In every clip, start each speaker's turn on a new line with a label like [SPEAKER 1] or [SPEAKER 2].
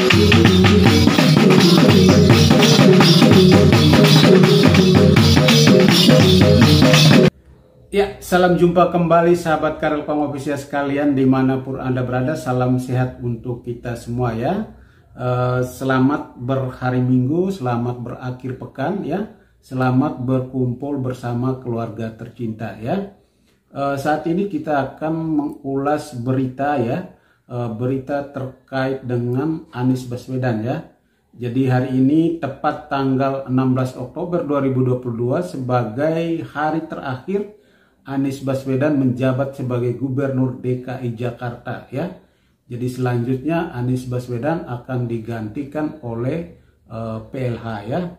[SPEAKER 1] Ya, salam jumpa kembali sahabat Karel Pang Official sekalian dimanapun Anda berada. Salam sehat untuk kita semua ya. Selamat berhari Minggu, selamat berakhir pekan ya. Selamat berkumpul bersama keluarga tercinta ya. Saat ini kita akan mengulas berita ya. Berita terkait dengan Anies Baswedan ya. Jadi hari ini tepat tanggal 16 Oktober 2022 sebagai hari terakhir Anies Baswedan menjabat sebagai Gubernur DKI Jakarta ya. Jadi selanjutnya Anies Baswedan akan digantikan oleh PLH ya.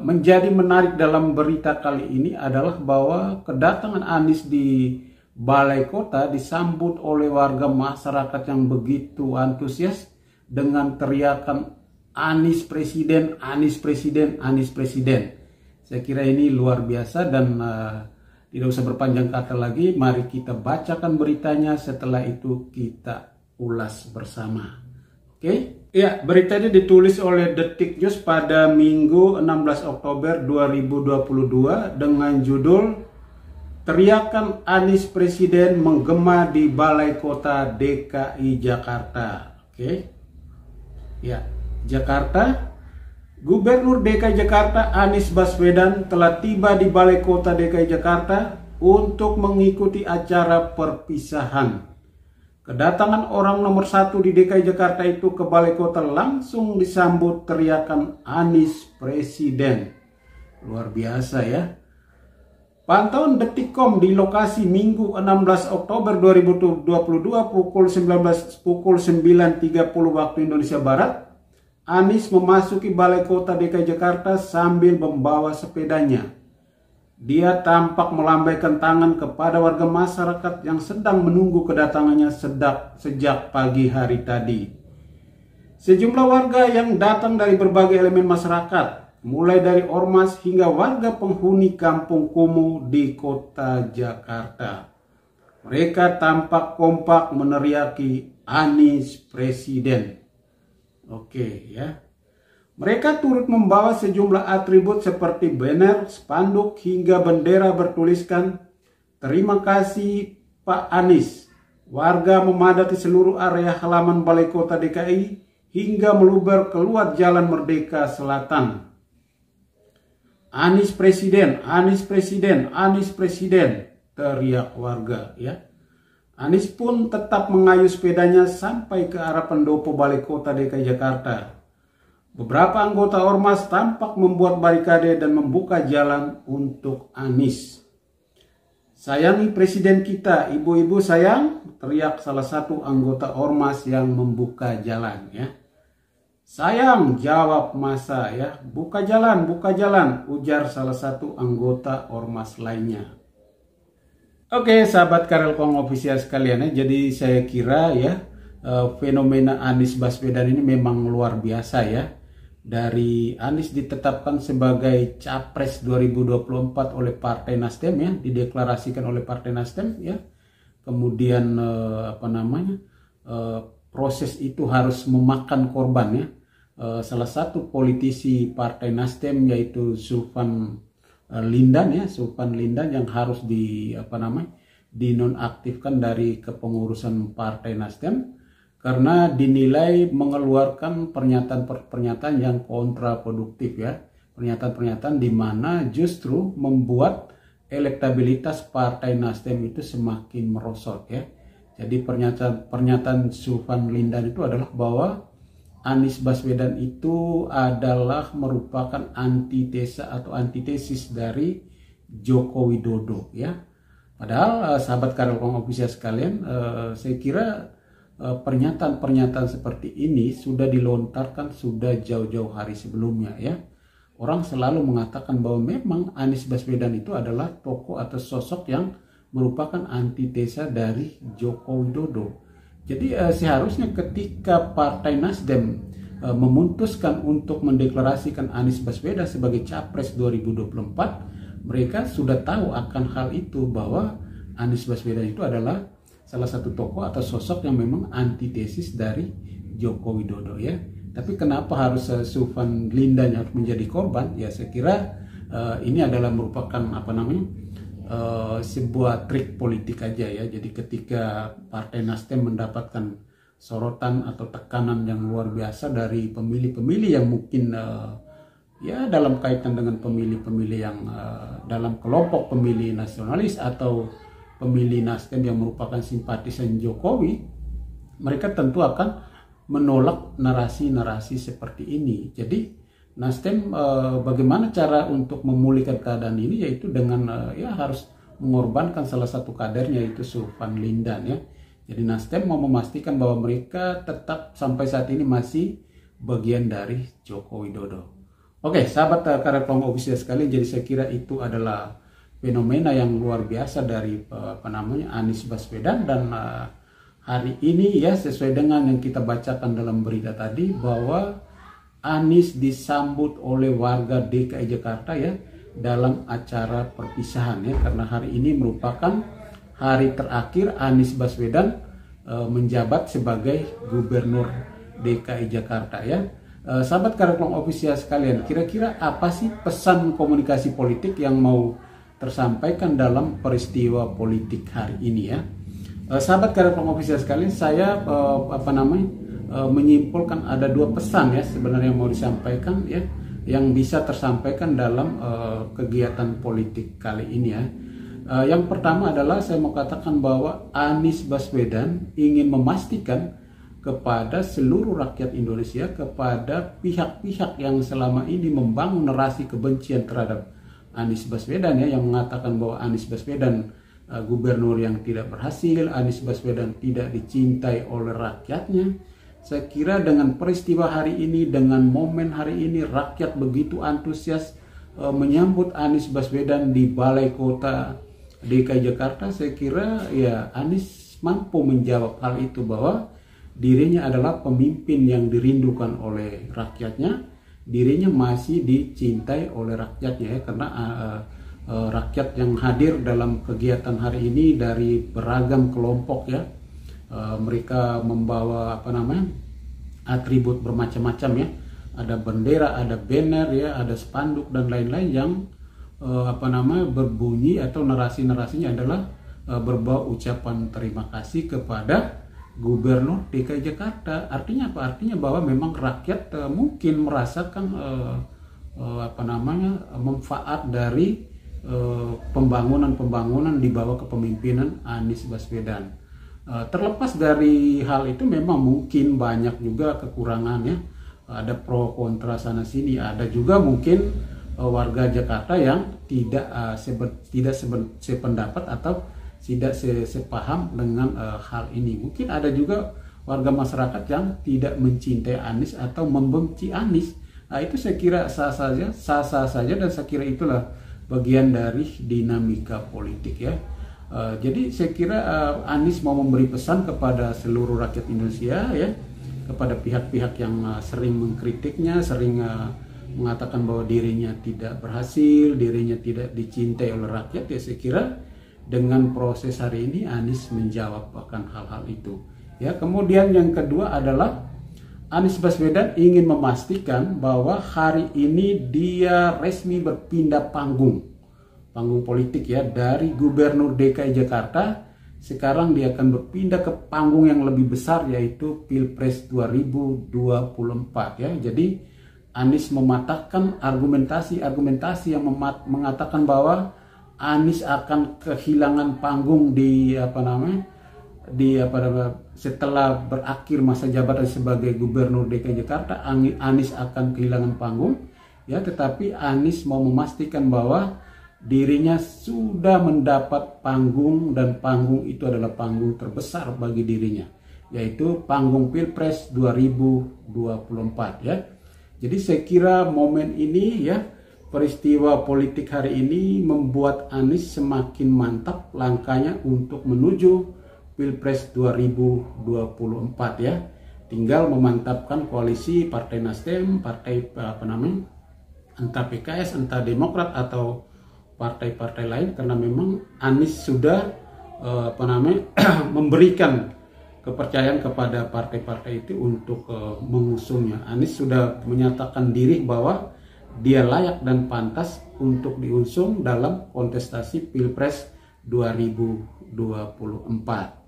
[SPEAKER 1] Menjadi menarik dalam berita kali ini adalah bahwa kedatangan Anies di Balai Kota disambut oleh warga masyarakat yang begitu antusias dengan teriakan Anies Presiden, Anies Presiden, Anies Presiden. Saya kira ini luar biasa dan tidak usah berpanjang kata lagi, mari kita bacakan beritanya, setelah itu kita ulas bersama. Oke? Ya, berita ini ditulis oleh Detik News pada Minggu 16 Oktober 2022 dengan judul Teriakan Anies Presiden menggema di Balai Kota DKI Jakarta. Oke? Ya, Jakarta. Gubernur DKI Jakarta Anies Baswedan telah tiba di Balai Kota DKI Jakarta untuk mengikuti acara perpisahan. Kedatangan orang nomor 1 di DKI Jakarta itu ke Balai Kota langsung disambut teriakan Anies Presiden. Luar biasa ya. Pantauan Detikcom di lokasi Minggu 16 Oktober 2022 pukul 9.30 waktu Indonesia Barat. Anies memasuki Balai Kota DKI Jakarta sambil membawa sepedanya. Dia tampak melambaikan tangan kepada warga masyarakat yang sedang menunggu kedatangannya sejak pagi hari tadi. Sejumlah warga yang datang dari berbagai elemen masyarakat, mulai dari ormas hingga warga penghuni kampung kumuh di kota Jakarta. Mereka tampak kompak meneriaki Anies Presiden. Oke ya. Mereka turut membawa sejumlah atribut seperti banner, spanduk hingga bendera bertuliskan "Terima kasih Pak Anies". Warga memadati seluruh area halaman Balai Kota DKI hingga meluber keluar Jalan Merdeka Selatan. Anies Presiden, Anies Presiden, Anies Presiden, teriak warga ya. Anies pun tetap mengayuh sepedanya sampai ke arah pendopo Balai Kota DKI Jakarta. Beberapa anggota ormas tampak membuat barikade dan membuka jalan untuk Anies. "Sayangi presiden kita, ibu-ibu sayang," teriak salah satu anggota ormas yang membuka jalan ya. "Sayang," jawab massa ya. Buka jalan, ujar salah satu anggota ormas lainnya. Oke, sahabat Karel Pang Official sekalian ya. Jadi saya kira ya fenomena Anies Baswedan ini memang luar biasa ya. Dari Anies ditetapkan sebagai Capres 2024 oleh Partai Nasdem ya, dideklarasikan oleh Partai Nasdem ya. Kemudian proses itu harus memakan korban ya. Salah satu politisi Partai Nasdem yaitu Zulfan Lindan yang harus dinonaktifkan dari kepengurusan Partai Nasdem karena dinilai mengeluarkan pernyataan-pernyataan yang kontraproduktif ya, pernyataan-pernyataan di mana justru membuat elektabilitas Partai Nasdem itu semakin merosot ya. Jadi pernyataan Zulfan Lindan itu adalah bahwa Anies Baswedan itu adalah merupakan antitesa atau antitesis dari Joko Widodo ya. Padahal sahabat Karel Pang Official sekalian, saya kira pernyataan-pernyataan seperti ini sudah dilontarkan sudah jauh-jauh hari sebelumnya ya. Orang selalu mengatakan bahwa memang Anies Baswedan itu adalah tokoh atau sosok yang merupakan antitesa dari Joko Widodo. Jadi seharusnya ketika Partai Nasdem memutuskan untuk mendeklarasikan Anies Baswedan sebagai Capres 2024, mereka sudah tahu akan hal itu bahwa Anies Baswedan itu adalah salah satu tokoh atau sosok yang memang antitesis dari Joko Widodo ya. Tapi kenapa harus Sufan Lindan harus menjadi korban? Ya saya kira ini adalah merupakan sebuah trik politik aja ya. Jadi ketika Partai Nasdem mendapatkan sorotan atau tekanan yang luar biasa dari pemilih-pemilih yang mungkin ya dalam kaitan dengan pemilih-pemilih yang dalam kelompok pemilih nasionalis atau pemilih Nasdem yang merupakan simpatisan Jokowi, mereka tentu akan menolak narasi-narasi seperti ini. Jadi Nasdem bagaimana cara untuk memulihkan keadaan ini, yaitu dengan ya harus mengorbankan salah satu kadernya, yaitu Sufan Lindan ya. Jadi Nasdem mau memastikan bahwa mereka tetap sampai saat ini masih bagian dari Joko Widodo. Oke, sahabat Karet Pengawal Official sekalian, jadi saya kira itu adalah fenomena yang luar biasa dari Anies Baswedan. Dan hari ini ya, sesuai dengan yang kita bacakan dalam berita tadi, bahwa Anies disambut oleh warga DKI Jakarta ya dalam acara perpisahan ya, karena hari ini merupakan hari terakhir Anies Baswedan menjabat sebagai Gubernur DKI Jakarta ya. Sahabat Karet Pengawal Official sekalian, kira-kira apa sih pesan komunikasi politik yang mau tersampaikan dalam peristiwa politik hari ini ya? Sahabat Karet Pengawal Official sekalian, saya menyimpulkan ada dua pesan ya sebenarnya yang mau disampaikan ya, yang bisa tersampaikan dalam kegiatan politik kali ini ya. Yang pertama adalah saya mau katakan bahwa Anies Baswedan ingin memastikan kepada seluruh rakyat Indonesia, kepada pihak-pihak yang selama ini membangun narasi kebencian terhadap Anies Baswedan ya, yang mengatakan bahwa Anies Baswedan gubernur yang tidak berhasil, Anies Baswedan tidak dicintai oleh rakyatnya. Saya kira dengan peristiwa hari ini, dengan momen hari ini, rakyat begitu antusias menyambut Anies Baswedan di Balai Kota DKI Jakarta. Saya kira ya Anies mampu menjawab hal itu, bahwa dirinya adalah pemimpin yang dirindukan oleh rakyatnya, dirinya masih dicintai oleh rakyatnya ya, karena rakyat yang hadir dalam kegiatan hari ini dari beragam kelompok ya, mereka membawa atribut bermacam-macam ya, ada bendera, ada banner ya, ada spanduk dan lain-lain yang berbunyi atau narasi-narasinya adalah berbau ucapan terima kasih kepada Gubernur DKI Jakarta. Artinya apa? Artinya bahwa memang rakyat mungkin merasakan manfaat dari pembangunan di bawah kepemimpinan Anies Baswedan. Terlepas dari hal itu, memang mungkin banyak juga kekurangannya, ada pro kontra sana sini, ada juga mungkin warga Jakarta yang tidak sependapat atau tidak sepaham dengan hal ini. Mungkin ada juga warga masyarakat yang tidak mencintai Anies atau membenci Anies. Nah, itu saya kira sah-sah saja, dan saya kira itulah bagian dari dinamika politik ya. Jadi saya kira Anies mau memberi pesan kepada seluruh rakyat Indonesia ya, kepada pihak-pihak yang sering mengkritiknya, sering mengatakan bahwa dirinya tidak berhasil, dirinya tidak dicintai oleh rakyat ya. Saya kira dengan proses hari ini Anies menjawab akan hal-hal itu ya. Kemudian yang kedua adalah Anies Baswedan ingin memastikan bahwa hari ini dia resmi berpindah panggung politik ya, dari Gubernur DKI Jakarta. Sekarang dia akan berpindah ke panggung yang lebih besar, yaitu Pilpres 2024 ya. Jadi Anies mematahkan argumentasi yang mengatakan bahwa Anies akan kehilangan panggung setelah berakhir masa jabatan sebagai Gubernur DKI Jakarta. Anies akan kehilangan panggung ya, tetapi Anies mau memastikan bahwa dirinya sudah mendapat panggung, dan panggung itu adalah panggung terbesar bagi dirinya, yaitu panggung Pilpres 2024 ya. Jadi saya kira momen ini ya, peristiwa politik hari ini membuat Anies semakin mantap langkahnya untuk menuju Pilpres 2024 ya. Tinggal memantapkan koalisi Partai Nasdem, partai entah PKS, entah Demokrat atau partai-partai lain, karena memang Anies sudah memberikan kepercayaan kepada partai-partai itu untuk mengusungnya. Anies sudah menyatakan diri bahwa dia layak dan pantas untuk diusung dalam kontestasi Pilpres 2024.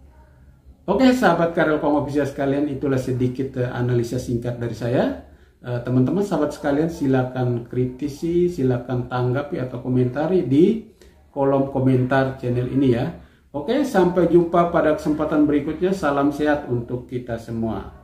[SPEAKER 1] Oke, sahabat Karel Pom Official sekalian, itulah sedikit analisa singkat dari saya. Teman-teman sahabat sekalian, silakan kritisi, silakan tanggapi atau komentari di kolom komentar channel ini ya. Oke, sampai jumpa pada kesempatan berikutnya. Salam sehat untuk kita semua.